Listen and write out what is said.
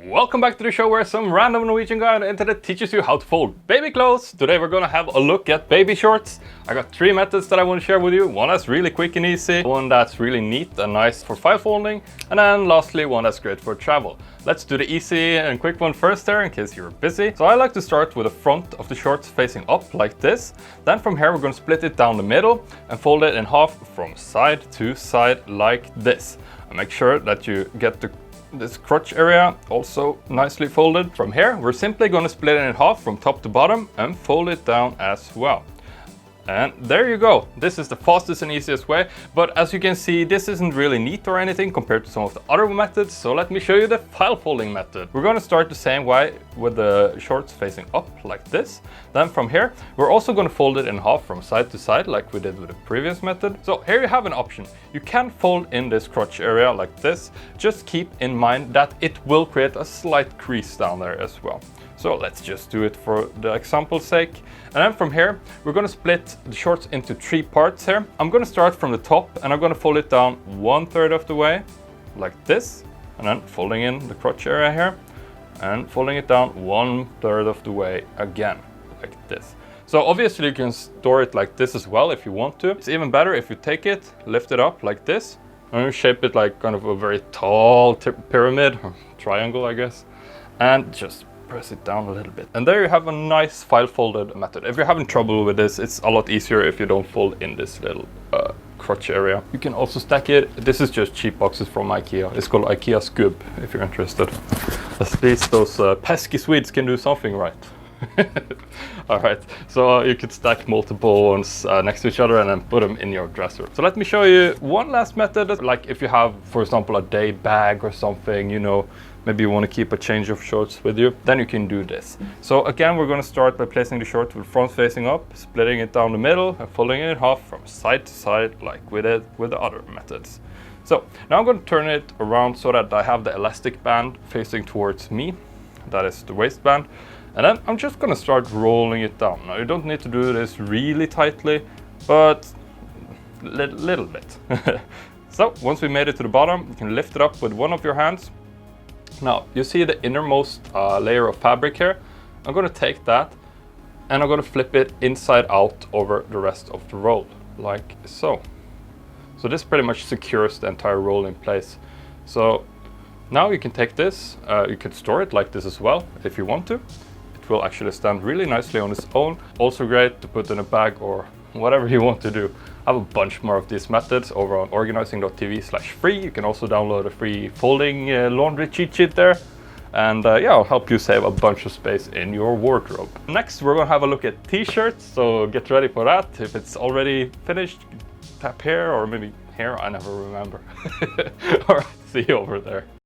Welcome back to the show where some random Norwegian guy on the internet teaches you how to fold baby clothes. Today we're gonna have a look at baby shorts. I got three methods that I want to share with you. One that's really quick and easy, one that's really neat and nice for file folding, and then lastly one that's great for travel. Let's do the easy and quick one first there in case you're busy. So I like to start with the front of the shorts facing up like this. Then from here we're gonna split it down the middle and fold it in half from side to side like this. And make sure that you get this crotch area also nicely folded. From here we're simply going to split it in half from top to bottom and fold it down as well. And there you go. This is the fastest and easiest way, but as you can see this isn't really neat or anything compared to some of the other methods, so let me show you the file folding method. We're going to start the same way with the shorts facing up like this. Then from here we're also going to fold it in half from side to side like we did with the previous method. So here you have an option. You can fold in this crotch area like this. Just keep in mind that it will create a slight crease down there as well. So let's just do it for the example's sake. And then from here, we're going to split the shorts into three parts here. I'm going to start from the top and I'm going to fold it down 1/3 of the way, like this. And then folding in the crotch area here and folding it down 1/3 of the way again, like this. So obviously you can store it like this as well if you want to. It's even better if you take it, lift it up like this, and you shape it like kind of a very tall pyramid, or triangle I guess, and just press it down a little bit. And there you have a nice file folded method. If you're having trouble with this, it's a lot easier if you don't fold in this little crotch area. You can also stack it. This is just cheap boxes from IKEA. It's called IKEA Skub if you're interested. At least those pesky Swedes can do something right. Alright, so you could stack multiple ones next to each other and then put them in your dresser. So let me show you one last method. Like if you have, for example, a day bag or something, you know, maybe you want to keep a change of shorts with you, then you can do this. So again, we're going to start by placing the shorts with front facing up, splitting it down the middle and folding it in half from side to side like we did with the other methods. So now I'm going to turn it around so that I have the elastic band facing towards me. That is the waistband. And then I'm just going to start rolling it down. Now you don't need to do this really tightly, but little bit. So once we made it to the bottom, you can lift it up with one of your hands. Now you see the innermost layer of fabric here. I'm going to take that and I'm going to flip it inside out over the rest of the roll, like so. So this pretty much secures the entire roll in place. So now you can take this, you can store it like this as well if you want to. It will actually stand really nicely on its own. Also great to put in a bag or whatever you want to do. I have a bunch more of these methods over on organizing.tv/free. You can also download a free folding laundry cheat sheet there. And yeah, I'll help you save a bunch of space in your wardrobe. Next, we're gonna have a look at t-shirts, so get ready for that. If it's already finished, tap here, or maybe here, I never remember. All right, see you over there.